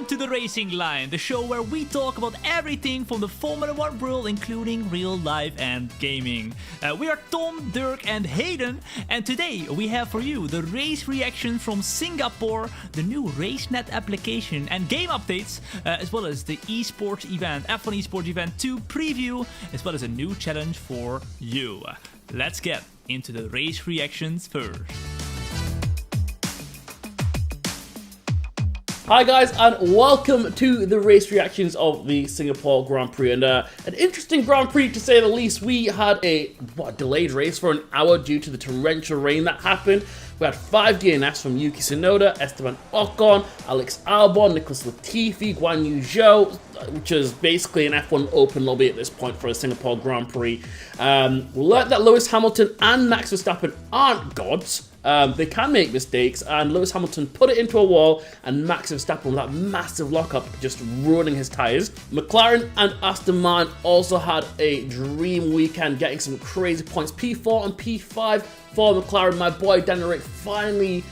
Welcome to the Racing Line, the show where we talk about everything from the Formula 1 world, including real life and gaming. We are Tom, Dirk and Hayden, and today we have for you the race reaction from Singapore, the new RaceNet application and game updates, as well as the Esports event, F1 Esports event 2 preview, as well as a new challenge for you. Let's get into the race reactions first. Hi guys, and welcome to the race reactions of the Singapore Grand Prix, and an interesting Grand Prix to say the least. We had a delayed race for an hour due to the torrential rain that happened. We had 5 DNFs from Yuki Tsunoda, Esteban Ocon, Alex Albon, Nicholas Latifi, Guan Yu Zhou, which is basically an F1 open lobby at this point for a Singapore Grand Prix. We learned that Lewis Hamilton and Max Verstappen aren't gods. They can make mistakes, and Lewis Hamilton put it into a wall, and Max Verstappen with that massive lockup just ruining his tyres. McLaren and Aston Martin also had a dream weekend, getting some crazy points. P4 and P5 for McLaren. My boy Daniel Rick finally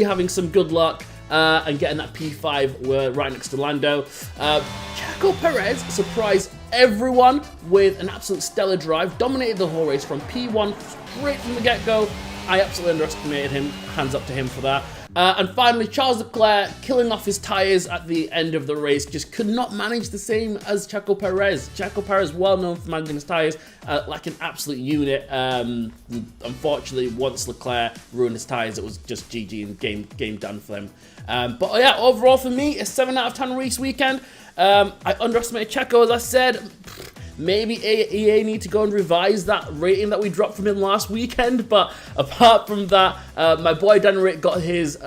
having some good luck and getting that P5 right next to Lando. Checo Perez surprised everyone with an absolute stellar drive, dominated the whole race from P1 straight from the get-go. I absolutely underestimated him. Hands up to him for that. And finally, Charles Leclerc killing off his tyres at the end of the race. Just could not manage the same as Checo Perez. Checo Perez, well known for managing his tyres like an absolute unit. Unfortunately, once Leclerc ruined his tyres, it was just GG and game done for them. But yeah, overall for me, a 7 out of 10 race weekend. I underestimated Checo, as I said. Maybe EA need to go and revise that rating that we dropped from him last weekend. But apart from that, my boy Daniel Rick got his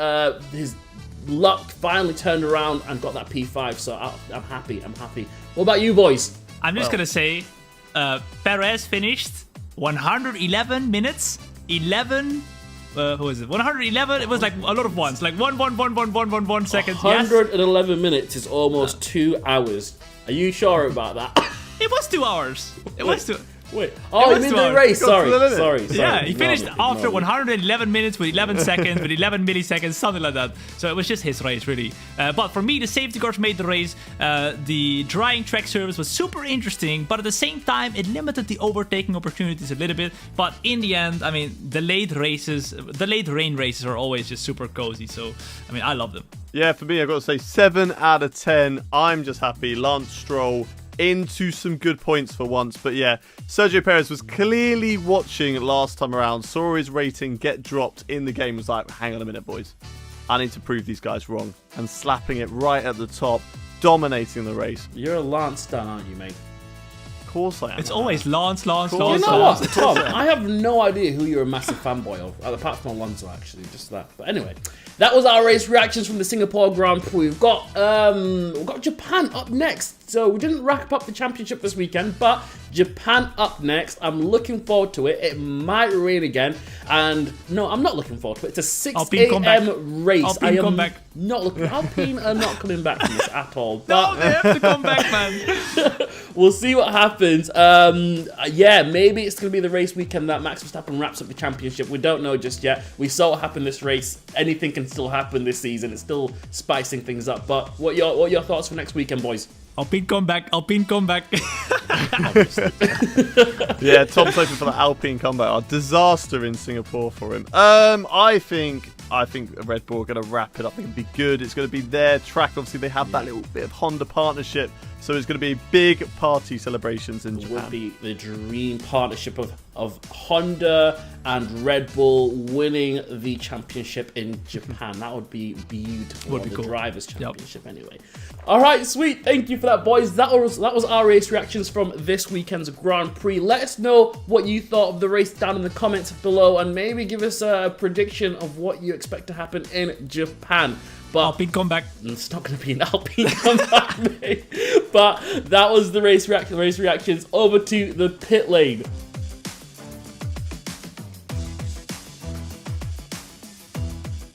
luck finally turned around and got that P5. So I'm happy. What about you boys? I'm just gonna say, Perez finished 111 minutes, 11. Who is it? 111. It was like a lot of ones, like 1 seconds. 111 minutes is almost 2 hours. Are you sure about that? It was 2 hours. It was 2. Wait. Oh, you mean the race? Sorry. Yeah, he finished after 111 minutes with 11 seconds, with 11 milliseconds, something like that. So it was just his race, really. But for me, the safety cars made the race. The drying track service was super interesting, but at the same time, it limited the overtaking opportunities a little bit. But in the end, I mean, the late rain races are always just super cozy. So, I mean, I love them. Yeah, for me, I've got to say 7 out of 10. I'm just happy. Lance Stroll into some good points for once. But yeah, Sergio Perez was clearly watching last time around, saw his rating get dropped in the game, was like, hang on a minute, boys. I need to prove these guys wrong. And slapping it right at the top, dominating the race. You're a Lance stan, aren't you, mate? Of course I am. It's always Lance. You know what, Tom? I have no idea who you're a massive fanboy of, apart from Alonso, actually, just that. But anyway, that was our race reactions from the Singapore Grand Prix. We've got Japan up next. So we didn't wrap up the championship this weekend, but Japan up next. I'm looking forward to it. It might rain again, and no, I'm not looking forward to it. It's a 6 a.m. race. Alpine come back. Alpine are not coming back from this at all. No, they have to come back, man. We'll see what happens. Yeah, maybe it's going to be the race weekend that Max Verstappen wraps up the championship. We don't know just yet. We saw what happened this race. Anything can still happen this season. It's still spicing things up. But what are your thoughts for next weekend, boys? Alpine comeback. Yeah, Tom's hoping for the Alpine comeback. A disaster in Singapore for him. I think Red Bull are going to wrap it up. It's going to be good. It's going to be their track. Obviously, they have that little bit of Honda partnership. So it's going to be big party celebrations in Japan. It would be the dream partnership of Honda and Red Bull winning the championship in Japan. That would be beautiful. Would be cool. The Drivers' Championship, anyway. All right, sweet. Thank you for that, boys. That was our race reactions from this weekend's Grand Prix. Let us know what you thought of the race down in the comments below, and maybe give us a prediction of what you expect to happen in Japan. But Alpine comeback. It's not going to be an Alpine comeback, mate. But that was the race reactions. Over to the pit lane.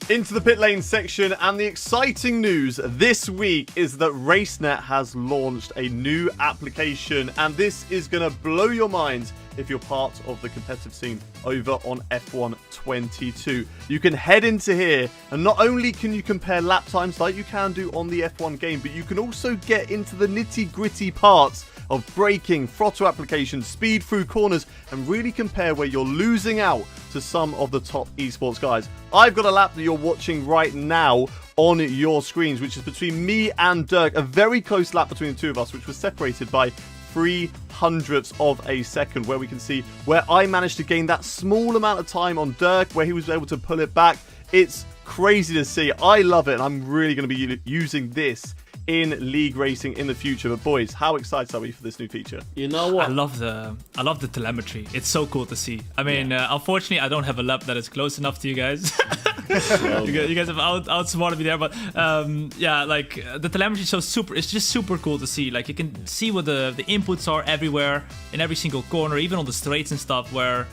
Into the pit lane section, and the exciting news this week is that RaceNet has launched a new application, and this is going to blow your minds if you're part of the competitive scene over on F1 2022. You can head into here, and not only can you compare lap times like you can do on the F1 game, but you can also get into the nitty-gritty parts of braking, throttle application, speed through corners, and really compare where you're losing out to some of the top esports guys. I've got a lap that you're watching right now on your screens, which is between me and Dirk, a very close lap between the two of us, which was separated by 0.03 of a second, where we can see where I managed to gain that small amount of time on Dirk, where he was able to pull it back. It's crazy to see. I love it, and I'm really going to be using this in league racing in the future. But boys, how excited are we for this new feature? You know what? I love the telemetry. It's so cool to see. I mean, unfortunately, I don't have a lap that is close enough to you guys. You guys have outsmarted me there, but like the telemetry is so super. It's just super cool to see. Like you can see what the inputs are everywhere in every single corner, even on the straights and stuff, where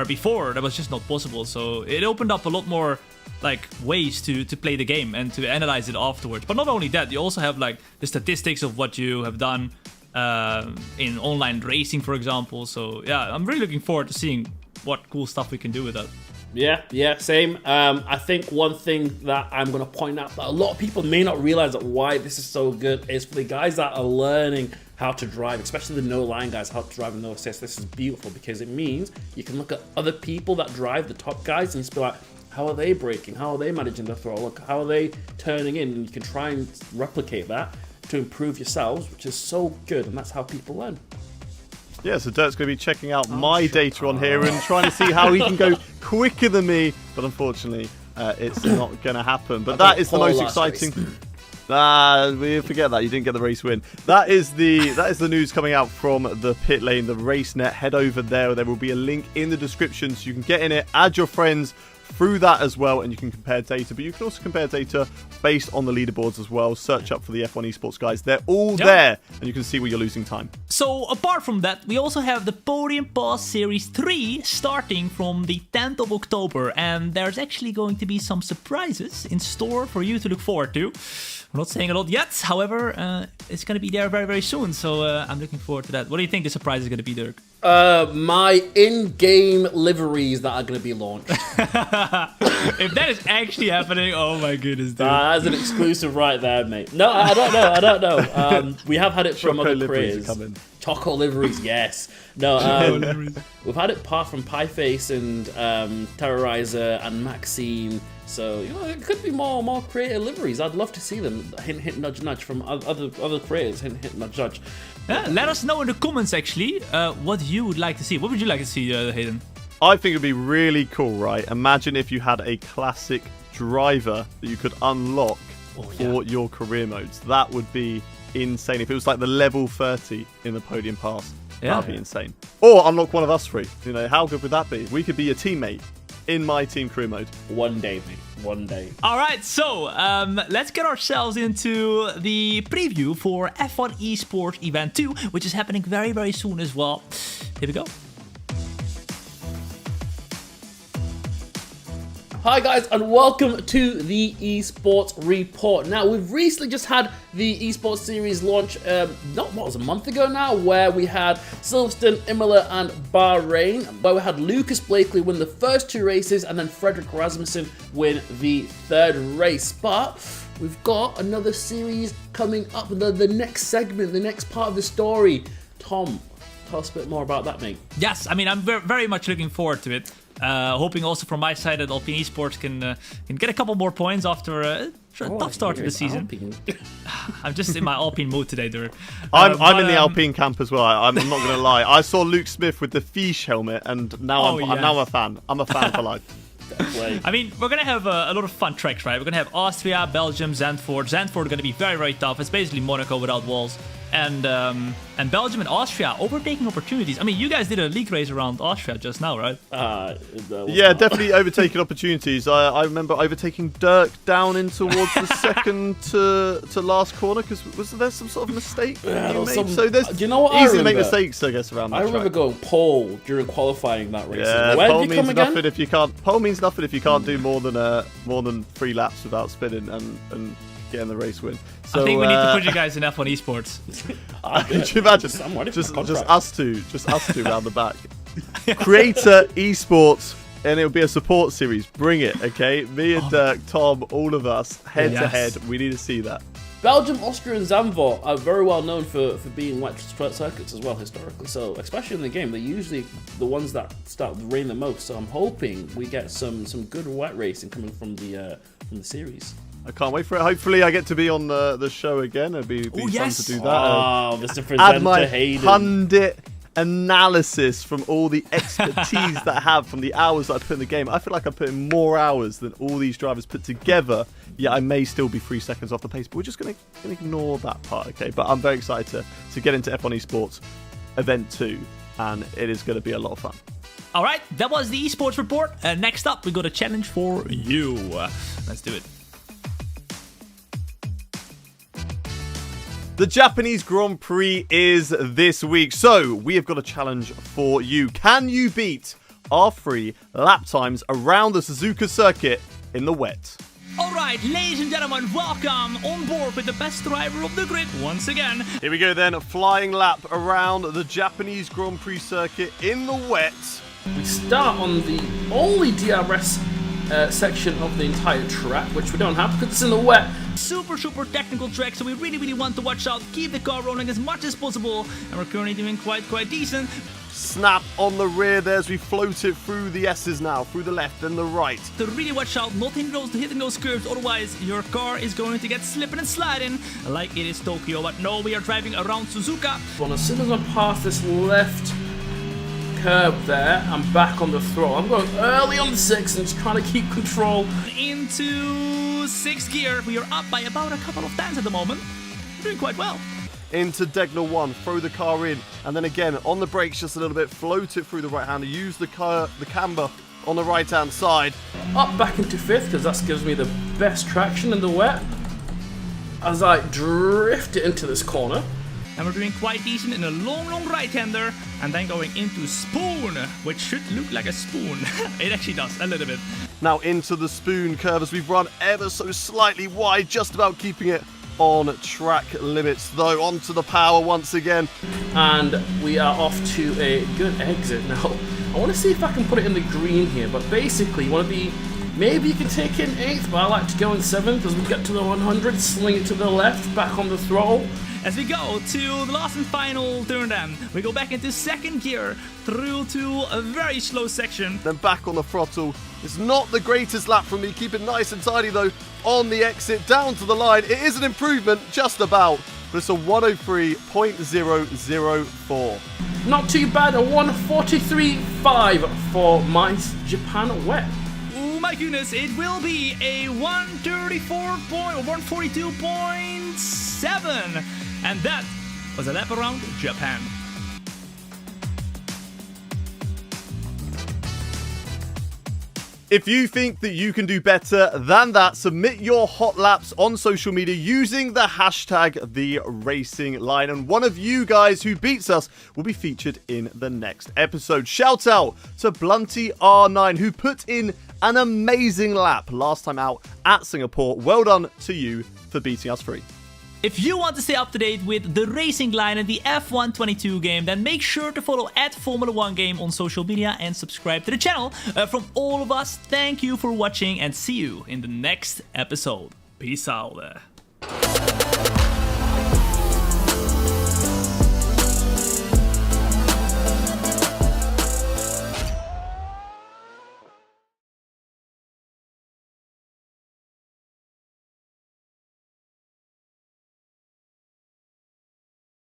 before that was just not possible. So it opened up a lot more like ways to play the game and to analyze it afterwards. But not only that, you also have like the statistics of what you have done in online racing, for example. So yeah, I'm really looking forward to seeing what cool stuff we can do with that. Yeah, same. I think one thing that I'm going to point out that a lot of people may not realize that why this is so good is for the guys that are learning how to drive, especially the no-line guys, how to drive with no assist. This is beautiful because it means you can look at other people that drive, the top guys, and just be like, how are they braking? How are they managing the throttle? Look, how are they turning in? And you can try and replicate that to improve yourselves, which is so good, and that's how people learn. Yeah, so Dirk's going to be checking out my data on here and trying to see how he can go quicker than me, but unfortunately, it's not going to happen. But that is the most exciting. We forget that you didn't get the race win. That is the news coming out from the pit lane, the RaceNet. Head over there. There will be a link in the description so you can get in it, add your friends through that as well, and you can compare data. But you can also compare data based on the leaderboards as well. Search up for the F1 Esports guys. They're all there, and you can see where you're losing time. So apart from that, we also have the Podium Pass Series 3 starting from the 10th of October, and there's actually going to be some surprises in store for you to look forward to. We're not saying a lot yet, however, it's going to be there very, very soon, so I'm looking forward to that. What do you think the surprise is going to be, Dirk? My in-game liveries that are going to be launched. If that is actually happening, oh my goodness, dude. That's an exclusive right there, mate. No, I don't know. We have had it from other creators. Choco liveries, yes. No, we've had it from Pieface and Terrorizer and Maxine. So, it could be more creative liveries. I'd love to see them. Hint, hint, nudge, nudge from other creators. Hint, hint, nudge, nudge. Yeah, let us know in the comments, actually, what you would like to see. What would you like to see, Hayden? I think it'd be really cool, right? Imagine if you had a classic driver that you could unlock for your career modes. That would be insane. If it was like the level 30 in the Podium Pass, that'd be insane. Or unlock one of us three. How good would that be? We could be a teammate in my team career mode. One day, mate. One day. All right, so let's get ourselves into the preview for F1 Esports Event 2, which is happening very, very soon as well. Here we go. Hi guys, and welcome to the Esports Report. Now, we've recently just had the Esports Series launch, a month ago now, where we had Silverstone, Imola, and Bahrain, where we had Lucas Blakely win the first two races, and then Frederick Rasmussen win the third race. But we've got another series coming up, the next segment, the next part of the story. Tom, tell us a bit more about that, mate. Yes, I mean, I'm very much looking forward to it. Hoping also from my side that Alpine Esports can get a couple more points after a tough start to the season. I'm just in my Alpine mood today, Dirk. I'm in the Alpine camp as well. I'm not going to lie. I saw Luke Smith with the Fiche helmet, and now I'm a fan. I'm a fan for life. I mean, we're going to have a lot of fun tracks, right? We're going to have Austria, Belgium, Zandvoort. Zandvoort going to be very, very tough. It's basically Monaco without walls. And Belgium and Austria overtaking opportunities. I mean, you guys did a league race around Austria just now, right? Yeah, definitely overtaking opportunities. I remember overtaking Dirk down in towards the second to last corner, because was there some sort of mistake you made? So there's do you know what easy to make mistakes, I guess, around that I remember track. going pole during qualifying that race. Yeah, Where pole did you means come nothing again? if you can't. Pole means nothing if you can't do more than 3 laps without spinning and getting the race win. So, I think we need to put you guys in F1 Esports. Could you imagine? Just us two around the back. Creator Esports and it'll be a support series. Bring it, okay? Me and Dirk, Tom, all of us, head to head. We need to see that. Belgium, Austria, and Zandvoort are very well known for being wet circuits as well, historically. So, especially in the game, they're usually the ones that start to rain the most. So, I'm hoping we get some good wet racing coming from the series. I can't wait for it. Hopefully, I get to be on the show again. It'd be fun to do that. Oh, Mr. Presenter add my Hayden. pundit analysis from all the expertise that I have from the hours that I put in the game. I feel like I put in more hours than all these drivers put together. Yeah, I may still be 3 seconds off the pace, but we're just going to ignore that part, okay? But I'm very excited to get into F1 Esports Event 2, and it is going to be a lot of fun. All right, that was the Esports Report. Next up, we got a challenge for you. Let's do it. The Japanese Grand Prix is this week, so we have got a challenge for you. Can you beat our 3 lap times around the Suzuka circuit in the wet? Alright, ladies and gentlemen, welcome on board with the best driver of the grid once again. Here we go then, a flying lap around the Japanese Grand Prix circuit in the wet. We start on the only DRS section of the entire track, which we don't have because it's in the wet. Super technical track, so we really want to watch out, keep the car rolling as much as possible, and we're currently doing quite decent. Snap on the rear there as we float it through the S's now, through the left and the right. To really watch out, not hitting those curves, otherwise your car is going to get slipping and sliding like it is Tokyo. But no, we are driving around Suzuka. Well, as soon as I pass this left curb there, I'm back on the throttle. I'm going early on the 6 and just trying to keep control. Into 6th gear, we are up by about a couple of tenths at the moment. We're doing quite well. Into Degnal 1, throw the car in, and then again on the brakes just a little bit, float it through the right hander, use the camber on the right hand side. Up back into 5th because that gives me the best traction in the wet as I drift it into this corner. And we're doing quite decent in a long right-hander, and then going into spoon, which should look like a spoon. It actually does, a little bit. Now into the spoon curve as we've run ever so slightly wide, just about keeping it on track limits though. Onto the power once again. And we are off to a good exit now. I want to see if I can put it in the green here, but basically you want to be, maybe you can take it in 8th, but I like to go in 7th as we get to the 100, sling it to the left, back on the throttle. As we go to the last and final turn then, we go back into 2nd gear through to a very slow section. Then back on the throttle. It's not the greatest lap from me. Keep it nice and tidy though on the exit down to the line. It is an improvement, just about, but it's a 103.004. Not too bad, a 143.5 for my Japan wet. Oh my goodness, it will be a 142.7. And that was a lap around Japan. If you think that you can do better than that, submit your hot laps on social media using the hashtag #TheRacingLine. And one of you guys who beats us will be featured in the next episode. Shout out to Blunty R9 who put in an amazing lap last time out at Singapore. Well done to you for beating us 3. If you want to stay up to date with the Racing Line and the F1 22 game, then make sure to follow @Formula1Game on social media and subscribe to the channel. From all of us, thank you for watching and see you in the next episode. Peace out.